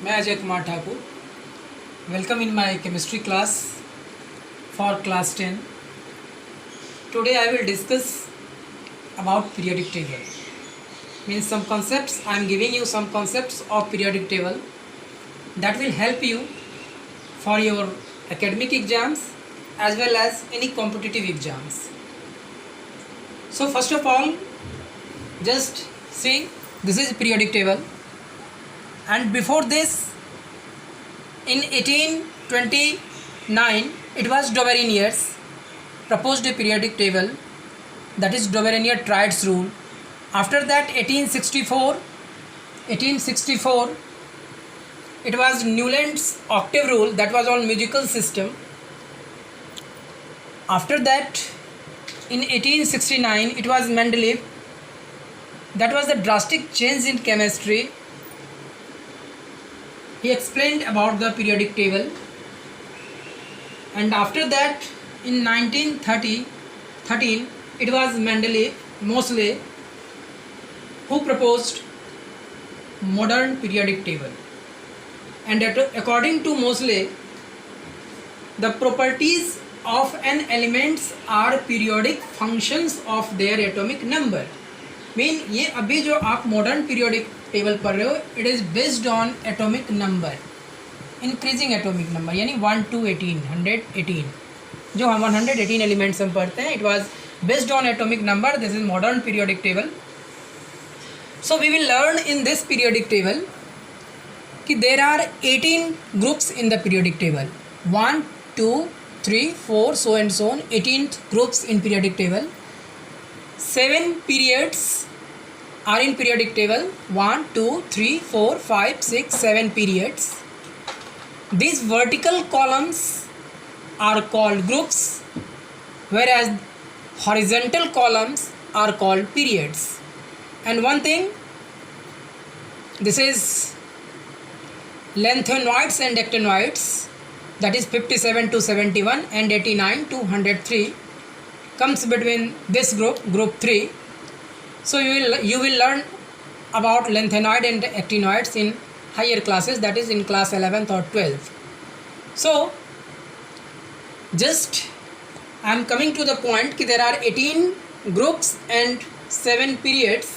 मैं Ajay Kumar Thakur. Welcome in my chemistry class for class 10. Today I will discuss about periodic table. Means some concepts. I am giving you some concepts of periodic table that will help you for your academic exams as well as any competitive exams. So first of all, just see, this is periodic table, and before this, in 1829, it was Doverinier's proposed a periodic table, that is Doverinier's triads rule. After that, 1864, it was Newland's octave rule, that was on musical system. After that, in 1869, it was Mendeleev, that was a drastic change in chemistry. He explained about the periodic table. And after that, in 1913, it was Moseley, who proposed modern periodic table. And according to Moseley, the properties of an elements are periodic functions of their atomic number. Mean ये अभी जो आप modern periodic table पढ़ रहे हो, it is based on atomic number, increasing atomic number, यानी 1 to 118 जो हम 118 एलिमेंट्स हम पढ़ते हैं, it was based on atomic number. This is modern periodic table. So we will learn in this periodic table कि there are 18 groups in the periodic table. 1 2 3 4 so and so on, 18 groups in periodic table. 7 periods are in periodic table. 1 2 3 4 5 6 7 periods. These vertical columns are called groups, whereas horizontal columns are called periods. And one thing, this is lengthenoids and actinoids, that is 57 to 71 and 89 to 103 comes between this group 3. So you will learn about lanthanoid and actinoids in higher classes, that is in class 11th or 12th. So just I am coming to the point कि there are 18 groups and 7 periods.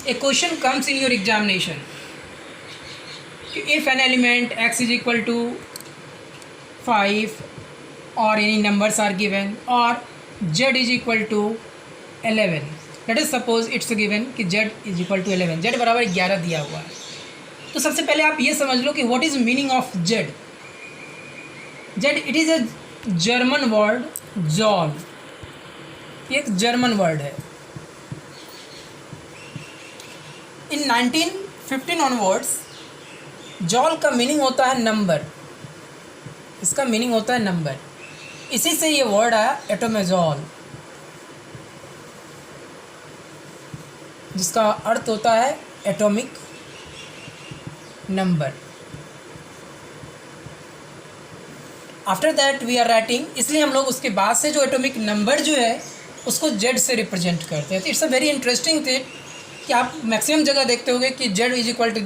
A question comes in your examination. If an element x is equal to 5 or any numbers are given, or z is equal to 11, let us suppose it's given कि z is equal to 11, z बराबर 11 दिया हुआ है. तो सबसे पहले आप ये समझ लो कि what is meaning of z. It is a German word, Zoll. ये एक जर्मन वर्ड है. In 1915 onwards, जॉल का मीनिंग होता है नंबर. इसका मीनिंग होता है नंबर. इसी से ये वर्ड आया एटोमेजॉल, जिसका अर्थ होता है atomic number. After that we are writing, इसलिए हम लोग उसके बाद से जो एटॉमिक नंबर जो है उसको जेड से रिप्रेजेंट करते हैं. तो it's a very interesting thing कि आप मैक्सिमम जगह देखते होंगे कि Z is equal to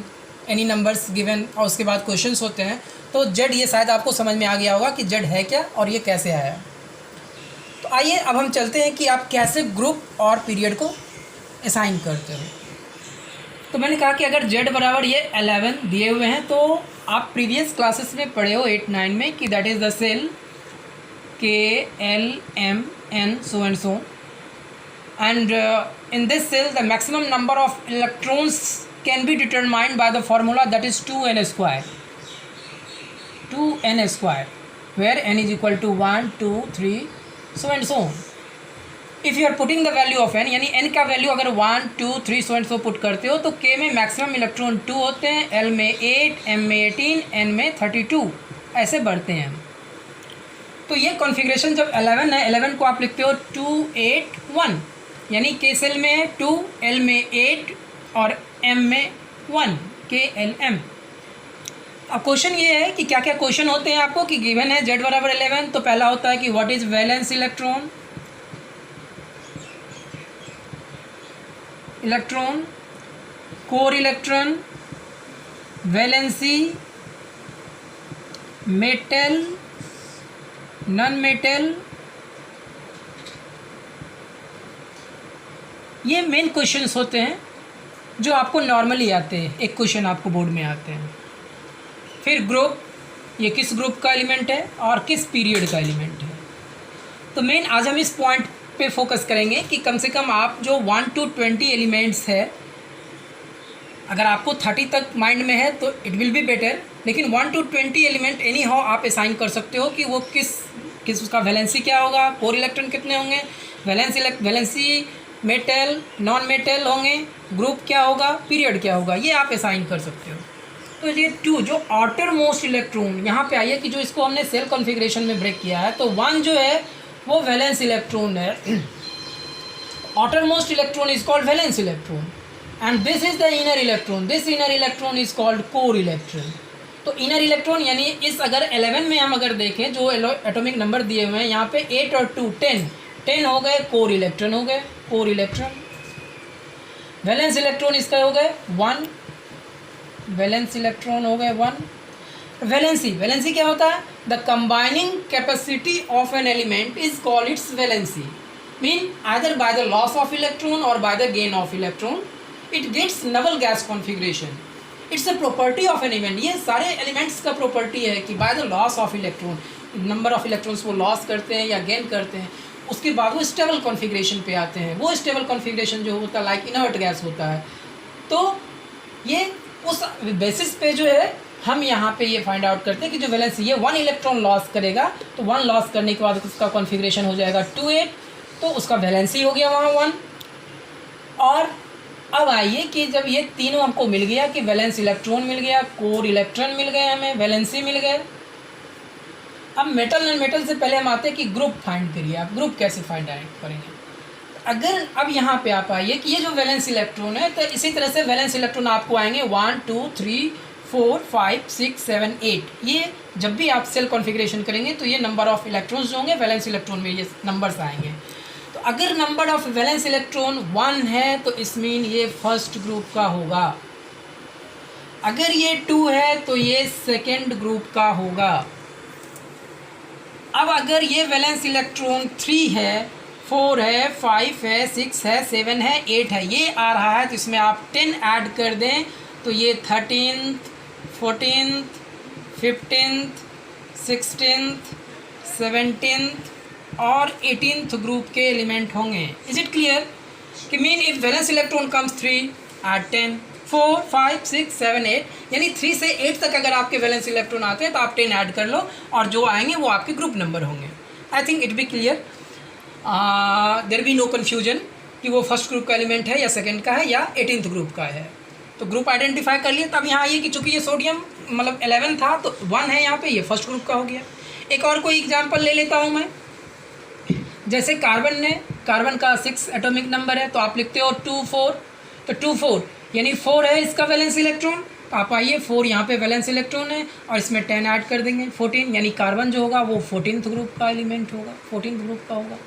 any numbers given, और उसके बाद क्वेश्चंस होते हैं. तो जेड, ये शायद आपको समझ में आ गया होगा कि जेड है क्या और ये कैसे आया. तो आइए अब हम चलते हैं कि आप कैसे ग्रुप और पीरियड को असाइन करते हो. तो मैंने कहा कि अगर जेड बराबर ये 11 दिए हुए हैं, तो आप प्रीवियस क्लासेस में पढ़े हो 8-9 में कि that is the shell KLMN so and so, and in this cell the maximum number of electrons can be determined by the formula, that is 2n square, where n is equal to 1 2 3 so and so on. If you are putting the value of n, यानी n का value अगर 1 2 3 so and so put करते हो, तो k में maximum electron 2 होते हैं, l में 8, m में 18, n में 32, ऐसे बढ़ते हैं. तो ये कॉन्फ़िगरेशन जब 11 है, 11 को आप लिखते हो 2 8 1, यानी k सेल में 2, l में 8 और m में 1, KLM. अब क्वेश्चन ये है कि क्या क्या क्वेश्चन होते हैं आपको कि गिवन है z बराबर 11. तो पहला होता है कि what is valence electron, core electron, valency, metal, non metal, ये मेन क्वेश्चंस होते हैं जो आपको नॉर्मली आते हैं, एक क्वेश्चन आपको बोर्ड में आते हैं। फिर ग्रुप, ये किस ग्रुप का एलिमेंट है और किस पीरियड का एलिमेंट है। तो मेन आज हम इस पॉइंट पे फोकस करेंगे कि कम से कम आप जो 1 to 20 एलिमेंट्स है, अगर आपको 30 तक माइंड में है तो इट विल बी बेटर, लेकिन 1 to 20 एलिमेंट एनी हाउ आप असाइन कर सकते हो कि वो किस उसका वैलेंसी क्या होगा, कोर इलेक्ट्रॉन कितने होंगे, वैलेंसी मेटल, नॉन मेटल होंगे, ग्रुप क्या होगा, पीरियड क्या होगा, ये आप असाइन कर सकते हो। तो ये 2 जो आउटर मोस्ट इलेक्ट्रॉन, यहाँ पे आइए कि जो इसको हमने सेल कॉन्फ़िगरेशन में ब्रेक किया है, तो 1 जो है वो वैलेंस इलेक्ट्रॉन है। Outer most electron is called valence electron and this is the inner electron, this inner electron is called core electron. तो इनर इलेक्ट्रॉन यानी इस अगर 11 में हम अगर देखें जो एटॉमिक नंबर दिए हुए हैं यहाँ पे 8 और 2 10 हो गए, कोर इलेक्ट्रॉन हो गए, कोर इलेक्ट्रॉन। वैलेंस इलेक्ट्रॉन इसका हो गए 1, वैलेंस इलेक्ट्रॉन हो गए 1। वैलेंसी क्या होता है, the combining capacity of an element is called its valency, mean either by the loss of electron और by the gain of electron it gets noble gas configuration, it's a property of an element. ये सारे elements का property है कि by the loss of electron, number of electrons वो loss करते हैं या गेन करते हैं, उसके बाद वो स्टेबल कॉन्फिगरेशन पे आते हैं। वो स्टेबल कॉन्फिगरेशन जो होता है लाइक इनर्ट गैस होता है। तो ये उस बेसिस पे जो है हम यहाँ पे ये फाइंड आउट करते हैं कि जो वैलेंसी ये 1 इलेक्ट्रॉन लॉस करेगा, तो 1 लॉस करने के बाद उसका कॉन्फिगरेशन हो जाएगा 2 8, तो उसका वैलेंसी हो गया वहाँ 1। और अब आइए कि जब ये तीनों हमको मिल गया कि वैलेंस इलेक्ट्रॉन मिल गया, कोर इलेक्ट्रॉन मिल गए, हमें वैलेंसी मिल गए, अब मेटल नॉन मेटल से पहले हम आते हैं कि ग्रुप फाइंड करिए। आप ग्रुप कैसे फाइंड आउट करेंगे। अगर अब यहाँ पे आप आइए कि ये जो वैलेंस इलेक्ट्रॉन है, तो इसी तरह से वैलेंस इलेक्ट्रॉन आपको आएंगे 1 2 3 4 5 6 7 8। ये जब भी आप सेल कॉन्फ़िगरेशन करेंगे तो ये नंबर ऑफ इलेक्ट्रॉन्स जो होंगे वैलेंस इलेक्ट्रॉन में ये नंबर्स आएंगे। तो अगर नंबर ऑफ वैलेंस इलेक्ट्रॉन 1 है तो इस मीन ये फर्स्ट ग्रुप का होगा, अगर ये 2 है तो ये सेकेंड ग्रुप का होगा। अब अगर ये वैलेंस इलेक्ट्रॉन 3 है, 4 है, 5 है, 6 है, 7 है, 8 है, ये आ रहा है, तो इसमें आप 10 ऐड कर दें तो ये 13th 14th 15th 16th 17th और 18th ग्रुप के एलिमेंट होंगे। इज इट क्लियर कि mean if valence electron comes 3 add 10, 4 5 6 7 8, यानी 3 से 8 तक अगर आपके वैलेंस इलेक्ट्रॉन आते हैं तो आप 10 ऐड कर लो और जो आएंगे वो आपके ग्रुप नंबर होंगे। I think it be clear, there be no confusion कि वो फर्स्ट ग्रुप का एलिमेंट है या सेकंड का है या 18th ग्रुप का है। तो ग्रुप आइडेंटिफाई कर लिए। तब यहाँ आइए कि चूँकि ये सोडियम मतलब 11 था तो 1 है यहाँ पे, ये फर्स्ट ग्रुप का हो गया। एक और कोई एग्जांपल ले लेता हूँ मैं, जैसे कार्बन का 6 एटॉमिक नंबर है तो आप लिखते हो 2 4, तो 2 4 यानी 4 है इसका वैलेंस इलेक्ट्रॉन, तो आप आइए 4 यहाँ पे वैलेंस इलेक्ट्रॉन है और इसमें 10 ऐड कर देंगे 14, यानी कार्बन जो होगा वो 14th ग्रुप का एलिमेंट होगा, 14th ग्रुप का होगा।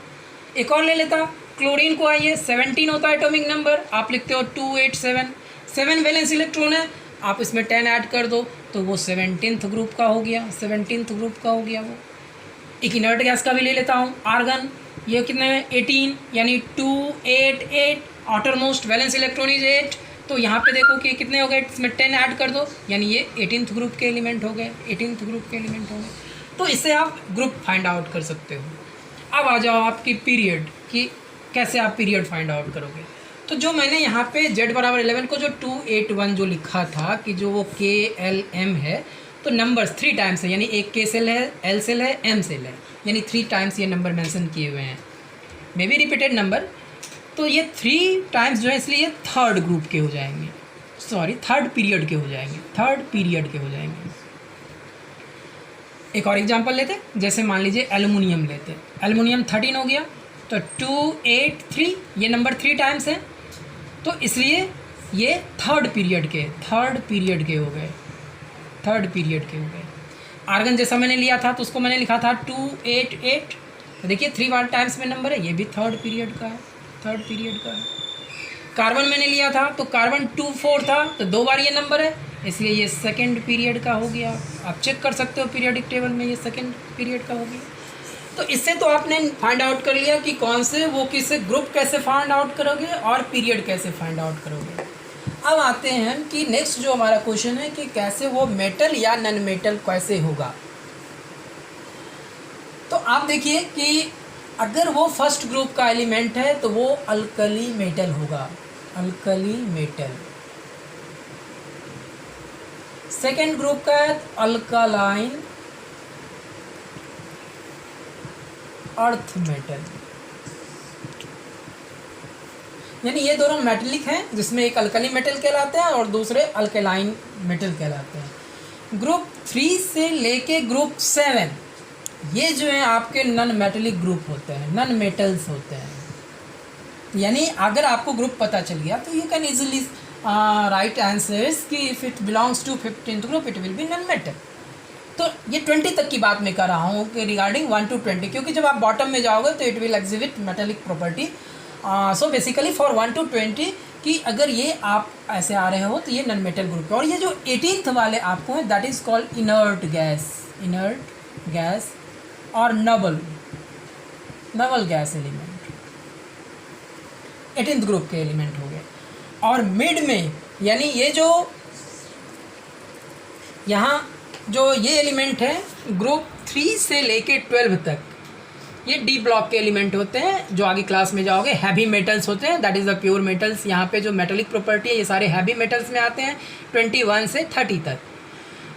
एक और ले लेता क्लोरीन को, आइए 17 होता है एटॉमिक नंबर, आप लिखते हो 2 8 7, 7 वैलेंस इलेक्ट्रॉन है, आप इसमें 10 ऐड कर दो तो वो 17th ग्रुप का हो गया, 17th ग्रुप का हो गया वो। एक इनर्ट गैस का भी ले लेता हूँ, आर्गन, ये कितने में 18, यानी 2 8 8, outer most valence electron is 8, तो यहाँ पे देखो कि कितने हो गए, इसमें 10 ऐड कर दो यानी ये 18th ग्रुप के एलिमेंट हो गए, 18th ग्रुप के एलिमेंट हो गए। तो इससे आप ग्रुप फाइंड आउट कर सकते हो। अब आ जाओ आपकी पीरियड कि कैसे आप पीरियड फाइंड आउट करोगे। तो जो मैंने यहाँ पे Z बराबर 11 को जो 281 जो लिखा था कि जो वो KLM है, तो नंबर्स 3 टाइम्स है, यानी एक K सेल है, L सेल है, M सेल है, यानी 3 टाइम्स ये नंबर मेंशन किए हुए हैं, मे बी रिपीटेड नंबर। तो ये 3 टाइम्स जो है इसलिए ये थर्ड ग्रुप के हो जाएंगे, सॉरी थर्ड पीरियड के हो जाएंगे, थर्ड पीरियड के हो जाएंगे। एक और एग्जांपल लेते, जैसे मान लीजिए एल्युमिनियम लेते, एल्युमिनियम 13 हो गया तो 2 8 3, ये नंबर 3 टाइम्स है, तो इसलिए ये थर्ड पीरियड के हो गए, थर्ड पीरियड के हो गए। आर्गन जैसा मैंने लिया था तो उसको मैंने लिखा था 2 8 8, तो देखिए 3 टाइम्स में नंबर है, ये भी थर्ड पीरियड का है, कार्बन मैंने लिया था तो कार्बन 2 4 था तो 2 बार ये नंबर है, इसलिए ये सेकंड पीरियड का हो गया। आप चेक कर सकते हो पीरियोडिक टेबल में ये सेकंड पीरियड का हो गया। तो इससे तो आपने फाइंड आउट कर लिया कि कौन से वो किसे ग्रुप कैसे फाइंड आउट करोगे और पीरियड कैसे फाइंड आउट करोगे। अब आते हैं कि नेक्स्ट जो हमारा क्वेश्चन है कि कैसे वो मेटल या नॉन मेटल कैसे होगा। तो आप देखिए कि अगर वो फर्स्ट ग्रुप का एलिमेंट है तो वो अल्कली मेटल होगा, अल्कली मेटल। सेकेंड ग्रुप का है अल्कालाइन अर्थ मेटल, यानी ये दोनों मेटलिक हैं जिसमें एक अल्कली मेटल कहलाते हैं और दूसरे अल्कलाइन मेटल कहलाते हैं। ग्रुप 3 से लेके ग्रुप 7 ये जो है आपके नॉन मेटलिक ग्रुप होते हैं, नॉन मेटल्स होते हैं। यानी अगर आपको ग्रुप पता चल गया तो you can easily write answers कि if it belongs to 15th group it will be non metal. तो ये 20 तक की बात मैं कर रहा हूँ कि रिगार्डिंग 1 to 20, क्योंकि जब आप बॉटम में जाओगे तो it will exhibit metallic property. So basically for 1 to 20 कि अगर ये आप ऐसे आ रहे हो तो ये नॉन मेटल ग्रुप है। और ये जो 18th वाले आपको है that is called inert gas, inert gas और noble gas element 18th group के एलिमेंट हो गए। और मिड में यानी ये जो यहाँ जो ये एलिमेंट है ग्रुप 3 से लेके 12 तक ये डी ब्लॉक के एलिमेंट होते हैं। जो आगे क्लास में जाओगे हैवी मेटल्स होते हैं, that is the pure metals. यहाँ पे जो मेटेलिक प्रॉपर्टी है ये सारे हैवी मेटल्स में आते हैं 21 से 30 तक।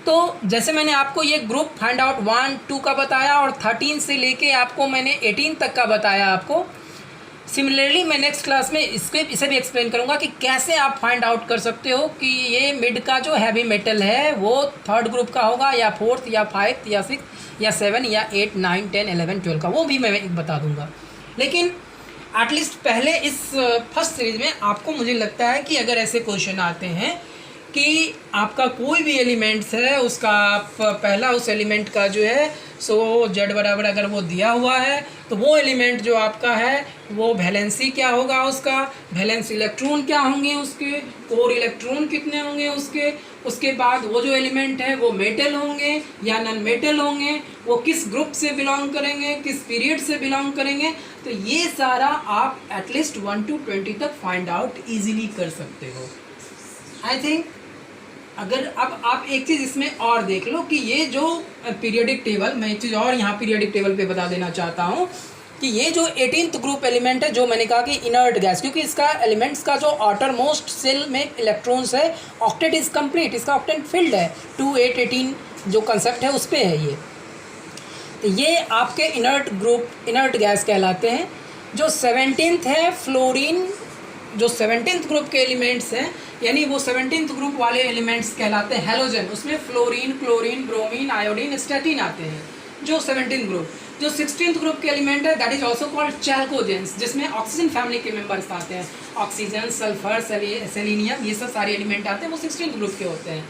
तो जैसे मैंने आपको ये ग्रुप फाइंड आउट 1, 2 का बताया और 13 से लेके आपको मैंने 18 तक का बताया आपको। सिमिलरली मैं नेक्स्ट क्लास में इसे भी एक्सप्लेन करूंगा कि कैसे आप फाइंड आउट कर सकते हो कि ये मिड का जो हैवी मेटल है वो 3rd ग्रुप का होगा या 4th या 5th या 6th या 7 या 8, 9, 10, 11, 12 का, वो भी मैं बता दूंगा। लेकिन एटलीस्ट पहले इस फर्स्ट सीरीज में आपको मुझे लगता है कि अगर ऐसे क्वेश्चन आते हैं कि आपका कोई भी एलिमेंट्स है उसका आप पहला उस एलिमेंट का जो है सो जेड बराबर अगर वो दिया हुआ है तो वो एलिमेंट जो आपका है वो वैलेंसी क्या होगा, उसका वैलेंस इलेक्ट्रॉन क्या होंगे, उसके कोर इलेक्ट्रॉन कितने होंगे उसके बाद वो जो एलिमेंट है वो मेटल होंगे या नॉन मेटल होंगे, वो किस ग्रुप से बिलोंग करेंगे, किस पीरियड से बिलोंग करेंगे। तो ये सारा आप एटलीस्ट 1 to 20 तक फाइंड आउट ईजिली कर सकते हो। आई थिंक अगर अब आप एक चीज़ इसमें और देख लो कि ये जो पीरियोडिक टेबल, मैं एक चीज़ और यहाँ पीरियोडिक टेबल पे बता देना चाहता हूँ कि ये जो 18th ग्रुप एलिमेंट है जो मैंने कहा कि इनर्ट गैस, क्योंकि इसका एलिमेंट्स का जो आउटर मोस्ट सेल में इलेक्ट्रॉन्स है ऑक्टेट इज कंप्लीट, इसका ऑक्टेट फिल्ड है 2, 8, 18 जो कंसेप्ट है उस पर है ये। तो ये आपके इनर्ट ग्रुप, इनर्ट गैस कहलाते हैं। जो 17th है फ्लोरीन, जो 17th ग्रुप के एलिमेंट्स हैं यानी वो 17th ग्रुप वाले एलिमेंट्स कहलाते हैं हैलोजन। उसमें fluorine, chlorine, bromine, iodine, statin आते हैं जो 17th ग्रुप। जो 16th ग्रुप के एलिमेंट है दैट इज ऑल्सो कॉल्ड चैल्कोजेंस, जिसमें ऑक्सीजन फैमिली के मेंबर्स आते हैं। ऑक्सीजन, सल्फर, सेलेनियम, ये सब सारे एलिमेंट आते हैं, वो 16th ग्रुप के होते हैं।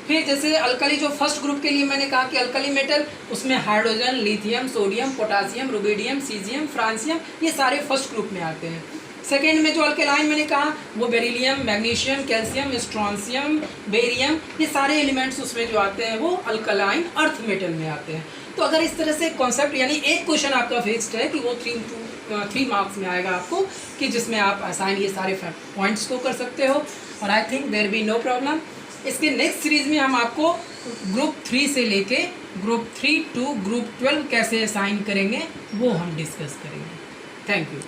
फिर जैसे अल्कली, जो फर्स्ट ग्रुप के लिए मैंने कहा कि अल्कली मेटल, उसमें hydrogen, lithium, sodium, potassium, rubidium, caesium, francium, ये सारे फर्स्ट ग्रुप में आते हैं। सेकेंड में जो अल्केलाइन मैंने कहा वो beryllium, magnesium, calcium, strontium, barium, ये सारे एलिमेंट्स उसमें जो आते हैं वो अल्कलाइन अर्थ मेटल में आते हैं। तो अगर इस तरह से कॉन्सेप्ट, यानी एक क्वेश्चन आपका फिक्स्ड है कि वो 3 मार्क्स में आएगा आपको, कि जिसमें आप असाइन ये सारे पॉइंट्स को कर सकते हो। और I think there be no problem. इसके नेक्स्ट सीरीज में हम आपको ग्रुप 3 से लेके ग्रुप 3 to ग्रुप 12 कैसे असाइन करेंगे वो हम डिस्कस करेंगे। Thank you.